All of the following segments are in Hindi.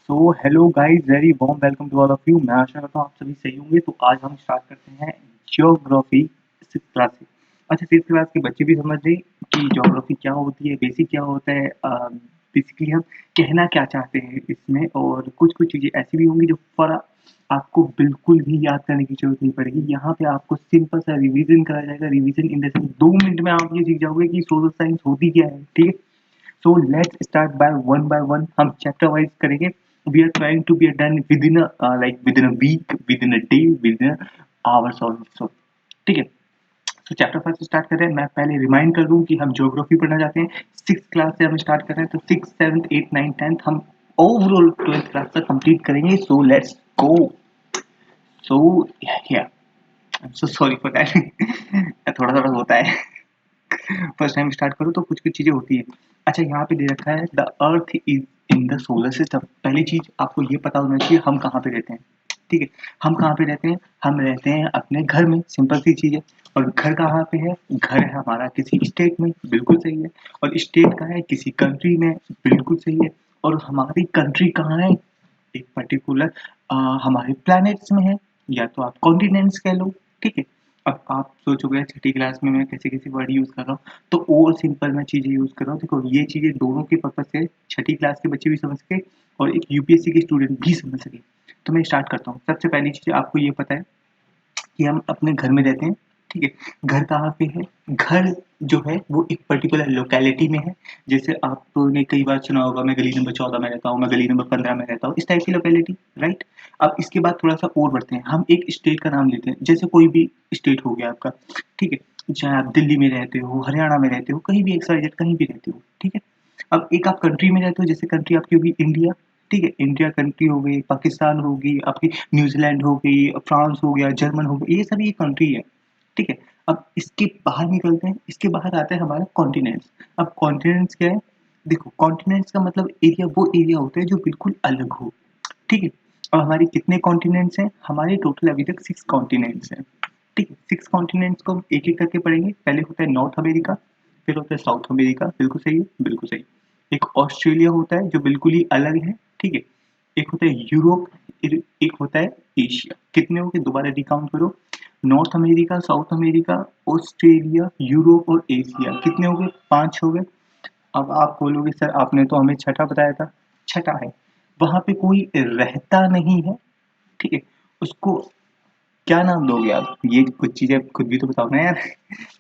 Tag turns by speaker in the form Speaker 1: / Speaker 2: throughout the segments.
Speaker 1: So hello guys, very warm welcome to all of you. मैं आशा करता हूँ आप सभी सही होंगे। तो आज हम स्टार्ट करते हैं ज्योग्राफी 6th क्लास से। अच्छा, 6th क्लास के बच्चे भी समझ गए कि ज्योग्राफी क्या होती है, बेसिक क्या होता है, बेसिकली हम कहना क्या चाहते हैं इसमें। और कुछ कुछ चीज़ें ऐसी भी होंगी जो पर आपको बिल्कुल भी याद करने की जरूरत नहीं पड़ेगी। यहाँ पे आपको सिंपल सा रिवीजन कराया जाएगा। Revision in the sense 2 minute में आप ये सीख जाओगे कि सोशल साइंस होती क्या है। ठीक है, so let's start by one हम chapter wise करेंगे। We are trying to be done within a within a week, within a day, within a hours also। ठीक है, तो चैप्टर फर्स्ट स्टार्ट कर रहे हैं। मैं पहले रिमाइंड कर दूं कि हम ज्योग्राफी पढ़ना चाहते हैं। 6th क्लास से हम स्टार्ट कर रहे हैं, तो 6th 7th 8th 9th 10th हम ओवरऑल 12th क्लास तक कंप्लीट करेंगे। So let's go. So yeah I am so sorry for that थोड़ा थोड़ा होता है। फर्स्ट टाइम स्टार्ट करो तो कुछ कुछ चीजें होती है। अच्छा, यहाँ पे दे रखा है the earth is in the solar system. पहली चीज आपको ये पता होना चाहिए हम कहाँ पे रहते हैं। ठीक है, हम कहाँ पे रहते हैं? हम रहते हैं अपने घर में। सिंपल सी चीज है। और घर कहाँ पे है? घर है हमारा किसी स्टेट में, बिल्कुल सही है। और स्टेट कहाँ है? किसी कंट्री में, बिल्कुल सही है। और हमारी कंट्री कहाँ है? एक पर्टिकुलर हमारे प्लैनेट्स में है, या तो आप कॉन्टिनेंट्स कह लो। ठीक है, अब आप सोचोगे छठी क्लास में मैं कैसे कैसे वर्ड यूज कर रहा हूँ, तो और सिंपल मैं चीजें यूज कर रहा हूँ। देखो, ये चीजें दोनों के पर्पज से छठी क्लास के बच्चे भी समझ सके और एक यूपीएससी के स्टूडेंट भी समझ सके। तो मैं स्टार्ट करता हूँ। सबसे पहली चीज आपको ये पता है कि हम अपने घर में रहते हैं। ठीक है, घर कहाँ पे है? घर जो है वो एक पर्टिकुलर लोकेलिटी में है। जैसे आपने कई बार सुना होगा, मैं गली नंबर 14 में रहता हूँ, मैं गली नंबर 15 में रहता हूँ, इस टाइप की लोकेलिटी, राइट। अब इसके बाद थोड़ा सा और बढ़ते हैं। हम एक स्टेट का नाम लेते हैं, जैसे कोई भी स्टेट हो गया आपका। ठीक है, चाहे आप दिल्ली में रहते हो, हरियाणा में रहते हो, कहीं भी एक्स कहीं भी रहते हो। ठीक है, अब एक आप कंट्री में रहते हो, जैसे कंट्री आपकी होगी इंडिया। ठीक है, इंडिया कंट्री हो गई, पाकिस्तान होगी आपकी, न्यूजीलैंड हो गई, फ्रांस हो गया, जर्मन हो गया, ये सभी कंट्री है। ठीक है, अब इसके बाहर निकलते हैं। इसके बाहर आता है हमारा कॉन्टिनेंट्स। अब कॉन्टिनेंट्स क्या है? देखो, कॉन्टिनेंट्स का मतलब एरिया, वो एरिया होता है जो बिल्कुल अलग हो। ठीक है, अब हमारे कितने कॉन्टिनेंट्स हैं? हमारे टोटल अभी तक 6 कॉन्टिनेंट्स हैं। ठीक है, 6 कॉन्टिनेंट्स को हम एक एक करके पढ़ेंगे। पहले होता है नॉर्थ अमेरिका, फिर होता है साउथ अमेरिका, बिल्कुल सही है, बिल्कुल सही। एक ऑस्ट्रेलिया होता है जो बिल्कुल ही अलग है। ठीक है, एक होता है यूरोप, एक होता है एशिया। कितने हो गए? दोबारा रिकाउंट करो। North America, south America, Australia, Europe और एशिया। कितने हो गए? 5 हो गए। अब आप बोलोगे सर आपने तो हमें छठा बताया था। छठा है, वहां पे कोई रहता नहीं है। ठीक है, उसको क्या नाम दोगे आप? ये कुछ चीजें खुद भी तो बताओ ना यार।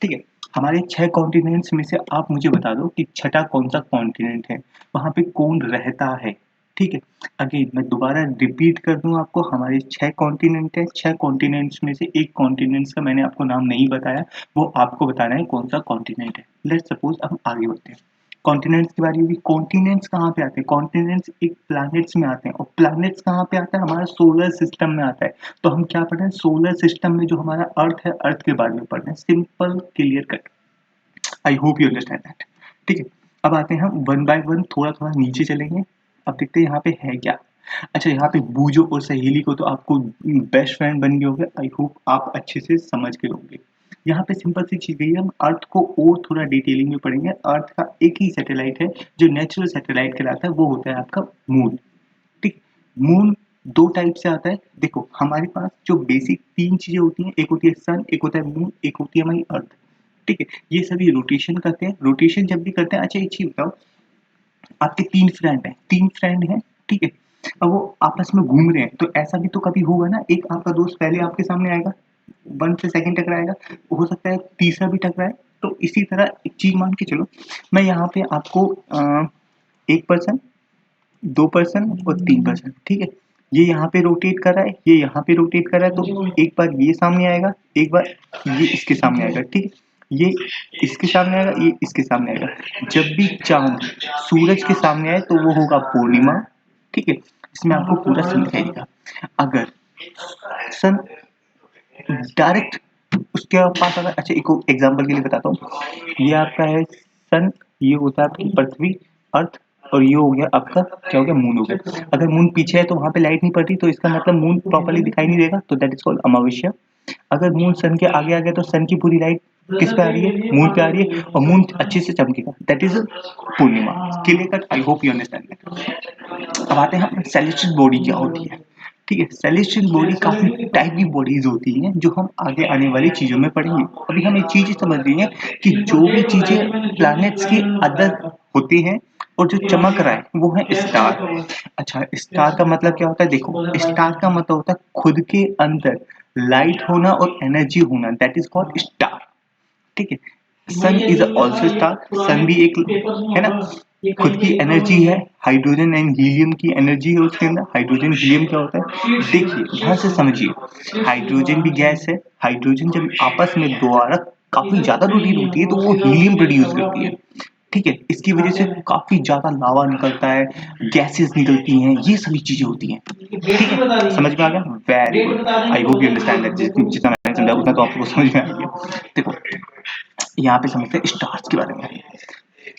Speaker 1: ठीक है, हमारे 6 कॉन्टिनेंट्स में से आप मुझे बता दो कि छठा कौन सा कॉन्टिनेंट है, वहां पे कौन रहता है। ठीक है, अगेन मैं दोबारा रिपीट कर दूं आपको, हमारे 6 कॉन्टिनेंट है। 6 कॉन्टिनेंट्स में से एक कॉन्टिनेंट्स का मैंने आपको नाम नहीं बताया, वो आपको बताना है कौन सा कॉन्टिनेंट है। लेट्स सपोज हम आगे बढ़ते हैं। कॉन्टिनेंट्स की बारी होगी। कॉन्टिनेंट्स कहाँ पे आते हैं? कॉन्टिनेंट्स एक प्लैनेट्स में आते हैं। और प्लैनेट्स कहाँ पे आता है? हमारा सोलर सिस्टम में आता है। तो हम क्या पढ़ रहे हैं? सोलर सिस्टम में जो हमारा अर्थ है, अर्थ के बारे में पढ़ रहे हैं। Simple, clear cut. I hope you understand that. ठीक है, अब आते हैं हम वन बाय वन, थोड़ा थोड़ा नीचे चलेंगे। अब देखते हैं यहाँ पे है क्या। अच्छा, यहाँ पे बूजो और सहेली को तो आपको बेस्ट फ्रेंड बन गए होंगे। आई होप आप अच्छे से समझ गए होंगे। यहाँ पे सिंपल सी चीज है, हम अर्थ को और थोड़ा डिटेलिंग में पढ़ेंगे। अर्थ का एक ही सैटेलाइट है जो नेचुरल सैटेलाइट कहलाता है, वो होता है आपका मून। ठीक, मून 2 टाइप से आता है। देखो, हमारे पास जो बेसिक 3 चीजें होती हैं, एक होती है सन, एक होता है मून, एक होती है हमारी अर्थ। ठीक है, ये सभी रोटेशन करते हैं। रोटेशन जब भी करते हैं, अच्छा एक चीज बताओ, आपके 3 फ्रेंड हैं। ठीक है, अब वो आपस में घूम रहे हैं, तो ऐसा भी तो कभी होगा ना, एक आपका दोस्त पहले आपके सामने आएगा, 1 से सेकंड टकराएगा, हो सकता है तीसरा भी टकराए। तो इसी तरह एक चीज मान के चलो, मैं यहाँ पे आपको 1 पर्सन, 2 पर्सन और 3 पर्सन। ठीक है, ये यहाँ पे रोटेट कर रहा है, ये यहाँ पे रोटेट कर रहा है, तो एक बार ये सामने आएगा, एक बार ये इसके सामने आएगा। ठीक है, ये इसके सामने आएगा, ये इसके सामने आएगा। जब भी चांद सूरज के सामने आए तो वो होगा पूर्णिमा। ठीक है, इसमें आपको पूरा सन दिखाई देगा। अगर सन डायरेक्ट उसके पास अगर, अच्छा एक एग्जांपल के लिए बताता हूँ, ये आपका है सन, ये होता है आपकी पृथ्वी, अर्थ, और ये हो गया आपका, क्या हो गया? मून हो गया। अगर मून पीछे है तो वहां पे लाइट नहीं पड़ती, तो इसका मतलब मून प्रॉपर्ली दिखाई नहीं देगा, तो दैट इज कॉल्ड अमावस्या। अगर मून सन के आगे आ गया तो सन की पूरी लाइट किस पे आ रही है? मून पे आ रही है, और मून अच्छे से चमकेगा, that is Purnima. Clear cut? I hope you understand that. अब आते हैं सेलेस्टियल बॉडी क्या होती है। ठीक है, सेलेस्टियल बॉडी काफ़ी टाइप की बॉडीज़ होती हैं जो हम आगे आने वाली चीज़ों में पढ़ेंगे। अभी हम एक चीज़ समझ रही हैं कि जो भी चीज़ें प्लैनेट्स के अंदर होती हैं और जो चमक रहा है वो है स्टार। अच्छा, स्टार का मतलब क्या होता है? देखो, स्टार का मतलब होता है खुद के अंदर लाइट होना और एनर्जी होना, दैट इज़ कॉल्ड स्टार। ठीक है, सन इज ऑल्सो स्टार। सन भी एक है ना, खुद की एनर्जी है, हाइड्रोजन एंड हीलियम की एनर्जी है उसके अंदर। हाइड्रोजन हीलियम क्या होता है, देखिए ध्यान से समझिए। हाइड्रोजन भी गैस है। हाइड्रोजन जब आपस में दोबारा काफी ज्यादा रोटेट होती है तो वो हीलियम प्रोड्यूस करती है। ठीक है, इसकी वजह से काफी ज्यादा लावा निकलता है, गैसेस निकलती हैं, ये सभी चीजें होती हैं। ठीक है, समझ में आ गया? Very good, I hope you understand that. जितना मैंने समझा उतना तो आपको समझ में आ गया। देखो, यहाँ पे समझते हैं स्टार्स के बारे में।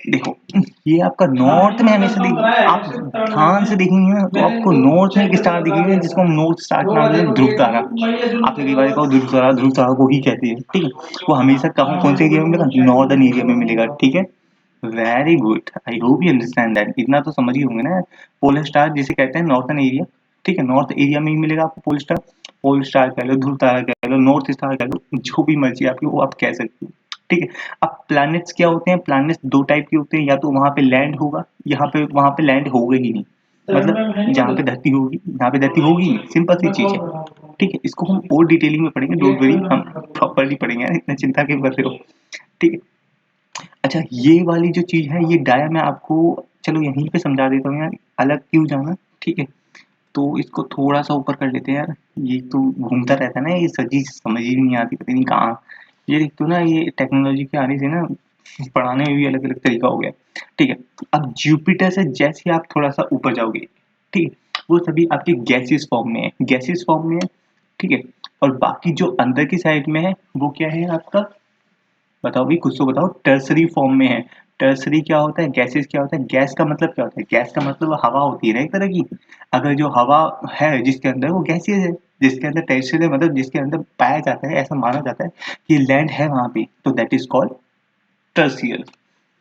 Speaker 1: देखो, ये आपका नॉर्थ में हमेशा आप ध्यान से देखेंगे ना तो आपको नॉर्थ में एक स्टार दिखेगा जिसको हम नॉर्थ स्टार नाम देते हैं, ध्रुव तारा। आपने कई बार देखा ध्रुव तारा को ही कहते हैं। ठीक है, वो हमेशा कहाँ कौन से एरिया में मिलेगा? नॉर्दर्न एरिया में मिलेगा। ठीक है, very good, I hope you understand that. इतना तो समझ ही होंगे ना। पोलर स्टार जिसे कहते हैं नॉर्थर्न एरिया। ठीक है, नॉर्थ एरिया में ही मिलेगा आपको पोलर स्टार। पोलर स्टार कह लो, ध्रुव तारा कह लो, नॉर्थ स्टार कह लो, जो भी मर्जी आपकी वो आप कह सकते हो। ठीक है, अब प्लैनेट्स क्या होते हैं? प्लैनेट्स दो टाइप के होते हैं, या तो वहां पे लैंड होगा, यहाँ पे वहां पे लैंड होगा ही नहीं। मतलब जहाँ पे धरती होगी, यहाँ पे धरती होगी नहीं, सिंपल सी चीज है। ठीक है, इसको हम और डिटेलिंग में पढ़ेंगे, डोंट वरी, हम प्रॉपरली पढ़ेंगे, इतना चिंता क्यों कर रहे हो। ठीक है, अच्छा ये वाली जो चीज है ये डाया मैं आपको चलो यहीं पे समझा देता हूँ यार, अलग क्यों जाना। ठीक है, तो इसको थोड़ा सा ऊपर कर लेते हैं यार। ये तो घूमता रहता है ना, ये सजी समझ ही नहीं आती, पता नहीं कहाँ। ये देखते हो ना, ये टेक्नोलॉजी के आने से ना पढ़ाने में भी अलग अलग तरीका हो गया। ठीक है, अब जुपिटर से जैसे आप थोड़ा सा ऊपर जाओगे, ठीक है, वो सभी आपके गैसेस फॉर्म में है, गैसेस फॉर्म में है। ठीक है, और बाकी जो अंदर की साइड में है वो क्या है आपका? बताओ भाई, कुछ तो बताओ। टर्सरी फॉर्म में है। टर्सरी क्या होता है? गैसेस क्या होता है? गैस का मतलब क्या होता है? गैस का मतलब हवा होती है ना एक तरह की। अगर जो हवा है जिसके अंदर, वो गैसियस है। जिसके अंदर टर्सरी है मतलब जिसके अंदर पाया जाता है, ऐसा माना जाता है कि लैंड है वहां पे, तो दैट इज कॉल्ड टर्सियर।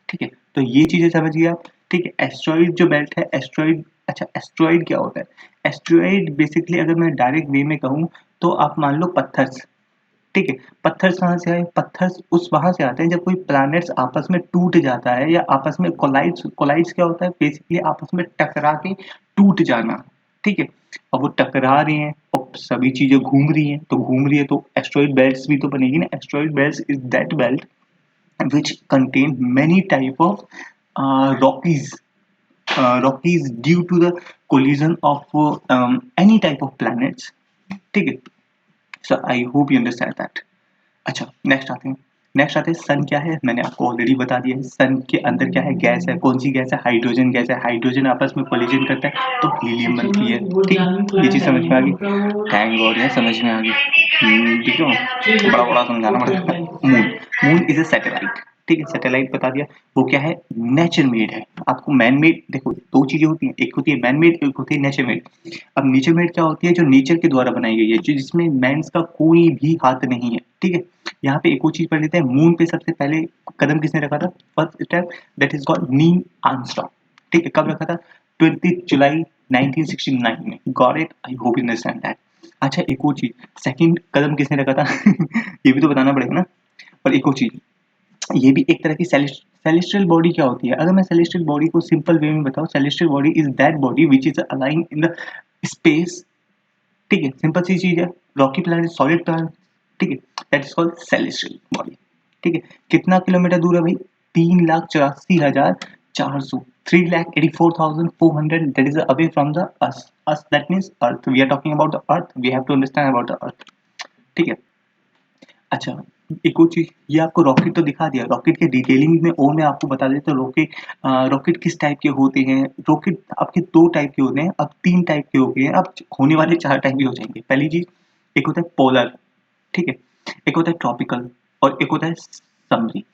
Speaker 1: ठीक है, तो ये चीजें समझिए आप। ठीक है, एस्ट्रॉइड जो बेल्ट है, एस्ट्रॉइड, अच्छा एस्ट्रॉइड क्या होता है? एस्ट्रॉइड बेसिकली अगर मैं डायरेक्ट वे में कहूँ तो आप मान लो पत्थर। ठीक है, पत्थर कहाँ से आए? पत्थर उस वहां से आते हैं जब कोई प्लैनेट्स आपस में टूट जाता है, या आपस में कोलाइड्स। कोलाइड्स क्या होता है? बेसिकली आपस में टकरा के टूट जाना। ठीक है, अब वो टकरा रहे हैं और सभी चीजें घूम रही हैं, तो घूम रही है तो एस्ट्रॉइड बेल्ट्स भी तो बनेगी ना। Asteroid belts is that belt which contain many type of rockies, rockies due to the collision of any type of planets. ठीक है, so I hope you understand that. अच्छा, नेक्स्ट आते हैं सन क्या है, मैंने आपको ऑलरेडी बता दिया है। सन के अंदर क्या है? गैस है। कौन सी गैस है? हाइड्रोजन गैस है। हाइड्रोजन आपस में कोलिजन करता है तो हीलियम बनती है। ठीक है, ये चीज समझ में आ गई? थैंक गॉड यार, समझ में आ गई। ठीक है, बड़ा बड़ा समझाना पड़ता है। Moon, moon is a satellite. ठीक है, सैटेलाइट बता दिया। वो क्या है? नेचर मेड है। आपको मैन मेड, देखो दो चीजें होती हैं, एक होती है मैन मेड, एक होती है नेचर मेड। अब नेचर मेड क्या होती है? जो नेचर के द्वारा बनाई गई है, जो जिसमें मैंस का कोई भी हाथ नहीं है। ठीक है, यहाँ पे एक और चीज पढ़ लेते हैं। मून पे सबसे पहले कदम किसने रखा था? First step, that is called Neil Armstrong. ठीक है, कब रखा था? 20 जुलाई 1969 में। Got it, I hope you understand that. अच्छा, एक और चीज, सेकंड कदम किसने रखा था? ये भी तो बताना पड़ेगा ना। और एक और चीज, ये भी एक तरह की सेलेस्टियल बॉडी क्या होती है? अगर मैं सेलेस्टियल बॉडी को सिंपल वे में बताऊं, celestial body is that body which is align in the space. ठीक है, सिंपल सी चीज है। Rocky planet, solid planet. ठीक है, that is called celestial body. ठीक है, कितना किलोमीटर दूर है भाई? 3,84,400, 3,84,400, that is away from the us. Us that means earth, we are talking about the earth, we have to understand about the earth. ठीक है, अच्छा एक और चीज, ये आपको रॉकेट तो दिखा दिया। रॉकेट के डिटेलिंग में और मैं आपको बता देता हूँ। रॉकेट किस टाइप के होते हैं? रॉकेट आपके दो टाइप के होते हैं, अब तीन टाइप के हो गए हैं, अब होने वाले चार टाइप भी हो जाएंगे। पहली चीज, एक होता है पोलर। ठीक है, एक होता है ट्रॉपिकल, और एक होता है समरी।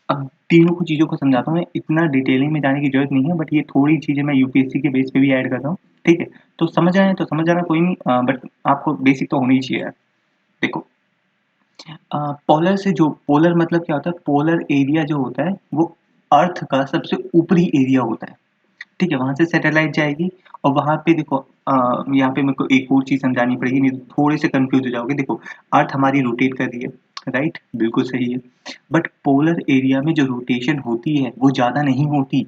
Speaker 1: अब तीनों को चीजों को समझाता हूँ मैं, इतना डिटेलिंग में जाने की जरूरत नहीं है, बट ये थोड़ी चीजें मैं यूपीएससी के बेस पे भी ऐड करता हूँ। ठीक है, तो समझ आए तो समझ आना, कोई नहीं, बट आपको बेसिक तो होना ही चाहिए यार। देखो, पोलर से, जो पोलर मतलब क्या होता है? पोलर एरिया जो होता है वो अर्थ का सबसे ऊपरी एरिया होता है। ठीक है, वहाँ से सैटेलाइट जाएगी और वहाँ पे देखो यहाँ पे मेरे को एक और चीज़ समझानी पड़ेगी, नहीं तो थोड़े से कंफ्यूज हो जाओगे। देखो, अर्थ हमारी रोटेट कर रही है, राइट? बिल्कुल सही है। बट पोलर एरिया में जो रोटेशन होती है वो ज़्यादा नहीं होती।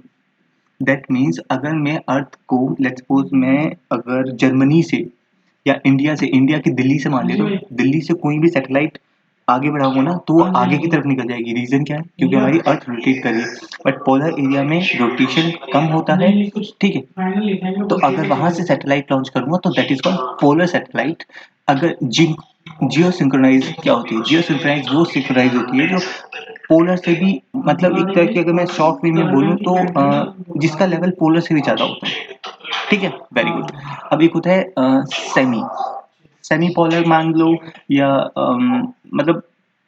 Speaker 1: दैट मीन्स अगर मैं अर्थ को, लेट्स सपोज मैं अगर जर्मनी से या इंडिया से, इंडिया की दिल्ली से मान ले लो, दिल्ली से कोई भी सैटेलाइट आगे बढ़ाऊंगा ना तो वो आगे की तरफ निकल जाएगी। रीजन क्या है? क्योंकि हमारी अर्थ रोटेट कर रही है। बट पोलर एरिया में रोटेशन कम होता है, ठीक है? तो अगर वहां से सैटेलाइट लॉन्च करूंगा तो that is called polar satellite. अगर जियो सिंक्रोनाइज क्या होती है? जियो सिंक्रोनाइज वो सिंक्रोनाइज होती है जो पोलर से भी, मतलब एक तरह की, अगर मैं शॉर्ट वे में बोलूँ तो जिसका लेवल पोलर से भी ज़्यादा होता है। ठीक है, वेरी गुड। अब एक होता है सेमी सेमी पोलर मान लो, या मतलब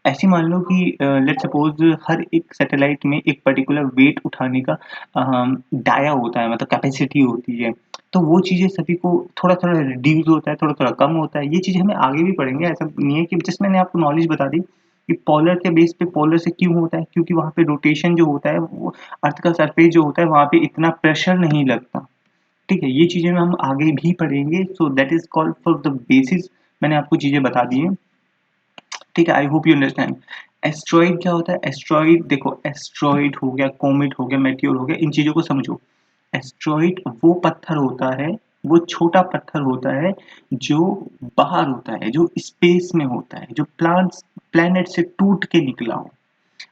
Speaker 1: ऐसे मान लो कि लेट्स सपोज हर एक सैटेलाइट में एक पर्टिकुलर वेट उठाने का डाया होता है, मतलब कैपेसिटी होती है। तो वो चीज़ें सभी को थोड़ा-थोड़ा रिड्यूस होता है, थोड़ा-थोड़ा कम होता है। ये चीज़ें हमें आगे भी पढ़ेंगे, ऐसा नहीं है कि जस्ट मैंने आपको नॉलेज बता दी कि पोलर के बेस पे पोलर से क्यों होता है, क्योंकि वहाँ पे रोटेशन जो होता है वो अर्थ का सरफेस जो होता है वहाँ पे इतना प्रेशर नहीं लगता। ठीक है, ये चीज़ें हम आगे भी पढ़ेंगे। So that is called for the basis. मैंने आपको चीज़ें बता दी हैं। ठीक है, आई होप यू अंडरस्टैंड। एस्ट्रॉइड क्या होता है? एस्ट्रॉइड देखो, एस्ट्रॉइड हो गया, कोमेट हो गया, मेटियोर हो गया, इन चीज़ों को समझो। एस्ट्रॉइड वो पत्थर होता है, वो छोटा पत्थर होता है जो बाहर होता है, जो स्पेस में होता है, जो प्लैनेट से टूट के निकला हो।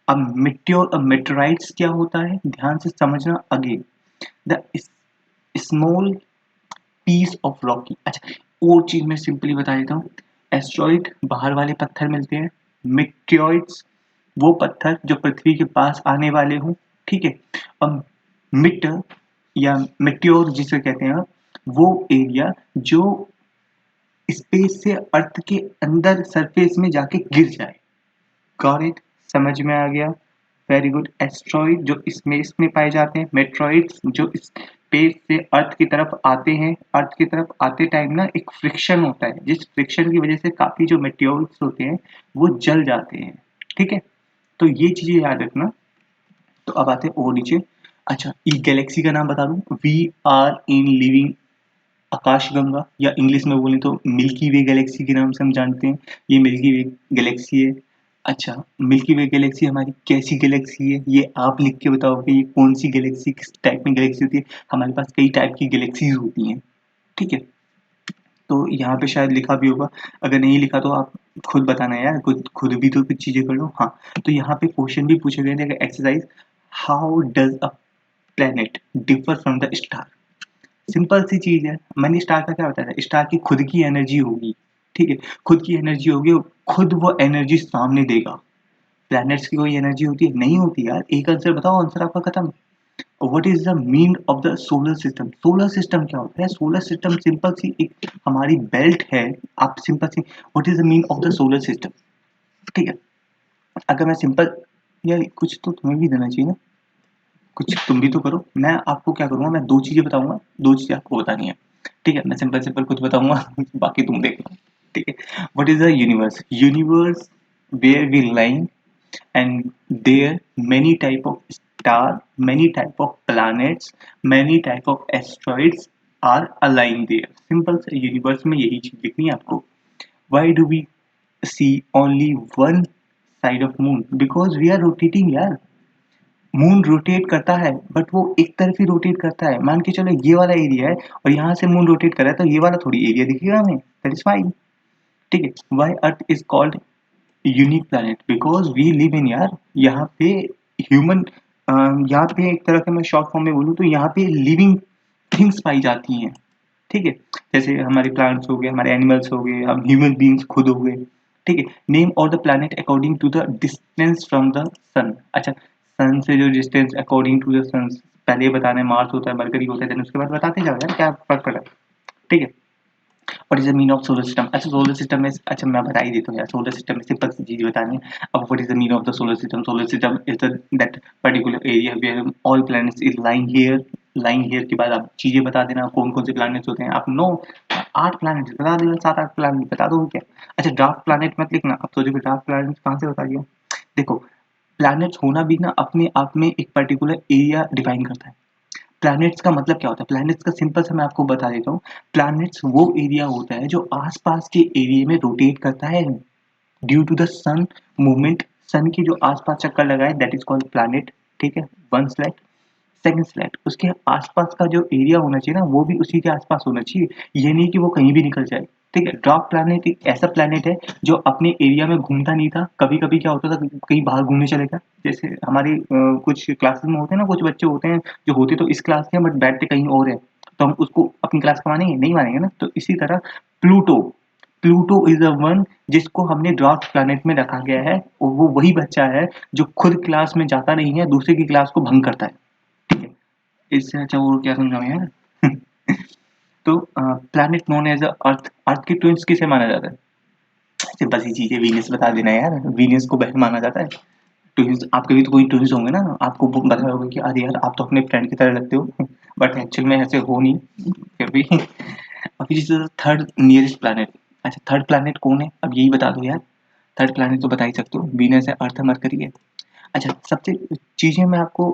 Speaker 1: अब मेटियोर, मेटेराइट्स क्या होता है? ध्यान से समझना again. The small piece of rocky. अच्छा, और चीज मैं सिंपली बता देता हूँ। एस्ट्रॉइड बाहर वाले पत्थर मिलते हैं, मिट्योइड्स वो पत्थर जो पृथ्वी के पास आने वाले हों, ठीक है। अब मिट या मिट्योर जिसे कहते हैं, वो एरिया जो स्पेस से अर्थ के अंदर सरफेस में जाके गिर जाए। Got it? समझ में आ गया? Very good. एस्ट्रॉइड जो स्पेस में पाए जाते हैं, मेट्रॉइड्स जो स्पेस से अर्थ की तरफ आते हैं। अर्थ की तरफ आते टाइम ना एक फ्रिक्शन होता है, जिस फ्रिक्शन की वजह से काफी जो मेटेरियल्स होते हैं वो जल जाते हैं। ठीक है, तो ये चीजें याद रखना। तो अब आते हैं और नीचे। अच्छा, ई गैलेक्सी का नाम बता दूं। वी आर इन लिविंग आकाशगंगा, या इंग्लिश में बोले तो मिल्की वे गैलेक्सी के नाम से हम जानते हैं। ये मिल्की वे गैलेक्सी है। अच्छा, मिल्की वे गैलेक्सी हमारी कैसी गैलेक्सी है? ये आप लिख के बताओ कि ये कौन सी गैलेक्सी, किस टाइप में गैलेक्सी होती है। हमारे पास कई टाइप की गैलेक्सीज होती हैं, ठीक है। तो यहाँ पे शायद लिखा भी होगा, अगर नहीं लिखा तो आप खुद बताना यार, खुद भी तो कुछ चीजें कर लो। हाँ, तो यहाँ पे क्वेश्चन भी पूछे गए थे, exercise, how does a planet differ from the star. Simple सी चीज है। मैंने स्टार का क्या बताया था? स्टार की खुद की एनर्जी होगी, ठीक है। खुद की एनर्जी होगी, खुद वो एनर्जी सामने देगा। प्लैनेट्स की कोई एनर्जी होती है? नहीं होती यार। एक आंसर बताओ, आंसर आपका खत्म। What is the mean of the solar system? Solar system क्या होता है? सोलर सिस्टम सिंपल सी एक हमारी बेल्ट है। आप सिंपल सी, what is the mean of the solar system? ठीक है, अगर मैं सिंपल, यार कुछ तो तुम्हें भी देना चाहिए ना, कुछ तुम भी तो करो। मैं आपको क्या करूंगा, मैं दो चीजें बताऊंगा, दो चीजें आपको बतानी है। ठीक है, मैं सिंपल सिंपल कुछ बताऊंगा बाकी तुम देखना। ठीक है, what is the universe? Universe where we line and there many type of star, many type of planets, many type of asteroids are aligned there. Simple से यूनिवर्स में यही चीज दिखनी है आपको। why do we see only one side of moon? because we are rotating यार। मून रोटेट करता है बट वो एक तरफ ही रोटेट करता है। मान के चलो ये वाला एरिया है और यहाँ से मून रोटेट कर रहा है, तो ये वाला थोड़ी एरिया दिखेगा हमें। दैट इज फाइन, ठीक है। Why earth is called unique planet? Because we live in, यार यहाँ पे ह्यूमन, यहाँ पे एक तरह का मैं शॉर्ट फॉर्म में बोलूँ तो यहाँ पे लिविंग थिंग्स पाई जाती हैं, ठीक है। जैसे हमारे प्लांट्स हो गए, हमारे एनिमल्स हो गए, हम ह्यूमन बींग्स खुद हो गए, ठीक है। नेम और the planet according to the distance from the sun. अच्छा, सन से जो distance according to the sun, पहले बताना है मार्स होता है, मरकरी होता है, देन उसके बाद बताते जाओ यार क्या फर्क पड़ा, ठीक है। What is the mean of solar system? अच्छा, सोलर सिस्टम में, अच्छा मैं बता ही देता हूँ यार, सोलर सिस्टम में सिंपल सी चीज बतानी है। अब what is the mean of the solar system? Solar system is the that particular area where all planets is lying here. Lying here के बाद आप चीजें बता देना कौन कौन से प्लैनेट्स होते हैं। आप नो 8 प्लैनेट्स बता देना, 7-8 प्लैनेट बता दो क्या। अच्छा, ड्राफ्ट प्लैनेट मत लिखना। अब सोचो कि ड्राफ्ट प्लैनेट कहाँ से बता दिया। देखो, प्लैनेट्स होना भी ना अपने आप में एक पर्टिकुलर एरिया डिफाइन करता है। प्लैनेट्स का मतलब क्या होता है? प्लैनेट्स का सिंपल सा मैं आपको बता देता हूँ। प्लैनेट्स वो एरिया होता है जो आस-पास के एरिया में रोटेट करता है due to the sun movement. Sun के जो आस-पास चक्कर लगाए दैट इज़ कॉल्ड प्लैनेट, ठीक है? One slate. सेकंड स्लैट उसके आस-पास का जो एरिया होना चाहिए ना वो भी उसी के आस-पास होना चाहिए। ये नहीं कि वो कहीं भी निकल जाए, ठीक है? ड्वार्फ प्लैनेट एक ऐसा प्लैनेट है जो अपने एरिया में घूमता नहीं था। कभी-कभी क्या होता था कहीं बाहर घूमने चले गया। जैसे हमारी कुछ क्लासेस में होते हैं ना, कुछ बच्चे होते हैं जो होते तो इस क्लास के हैं बट बैठते कहीं और हैं। तो हम उसको अपनी क्लास का मानेंगे? नहीं मानेंगे ना। तो इसी तरह Pluto, Pluto is the one जिसको हमने ड्वार्फ प्लैनेट में रखा गया है और वो वही बच्चा है जो खुद क्लास में जाता नहीं है, दूसरे की क्लास को भंग करता है। ठीक है? इससे अच्छा और क्या समझाऊँ यार? तो प्लैनेट नोन एज़ अ अर्थ, अर्थ के ट्विन्स किसे माना जाता है? सिंपल सी चीज़ है, वीनस बता देना यार, वीनस को बहन माना जाता है। ट्विन्स आपके भी तो कोई ट्विन्स होंगे ना, आपको वो पता होगा कि अरे यार आप तो अपने फ्रेंड की तरह लगते हो बट एक्चुअल में ऐसे हो नहीं, फिर भी। अभी जैसे थर्ड नियरेस्ट प्लैनेट, अच्छा थर्ड प्लैनेट कौन है? अब यही बता दो यार, थर्ड प्लैनेट तो बता ही सकते हो, वीनस है, अर्थ है, मरकरी है। अच्छा सबसे चीज़ें मैं आपको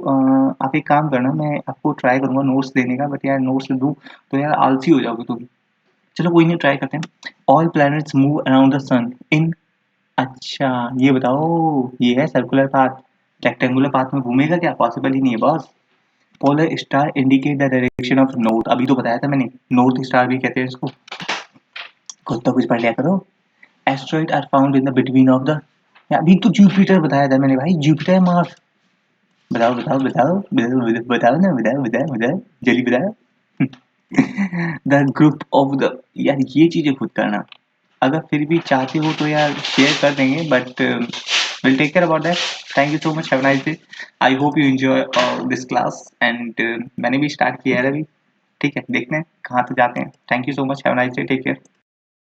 Speaker 1: आप एक काम करना, मैं आपको ट्राई करूँगा नोट्स देने का बट यार नोट्स दूँ तो यार आलसी हो जाओगे तुम। चलो कोई नहीं, ट्राई करते हैं। All planets move around the sun in, अच्छा ये बताओ, ये है सर्कुलर पाथ, रेक्टेंगुलर पाथ में घूमेगा क्या? पॉसिबल ही नहीं है boss. Polar star indicate the direction of north, अभी तो बताया था मैंने, नॉर्थ स्टार भी कहते हैं इसको। खुद तो कुछ पढ़ लिया करो। Asteroid are found in the between of the, अभी तो जुपिटर बताया था मैंने भाई, जुपिटर मार्स। बताओ बताओ बताओ बताओ बताओ ना, बताओ बताओ बताओ, जल्दी बताओ। द ग्रुप ऑफ द, यार ये चीजें खुद करना, अगर फिर भी चाहते हो तो यार शेयर कर देंगे but will take care about that. Thank you so much, have a nice day. I hope you enjoy this class and मैंने भी स्टार्ट किया है अभी, ठीक है? देखते हैं कहाँ तक जाते हैं। Thank you so much, have a nice day, take care.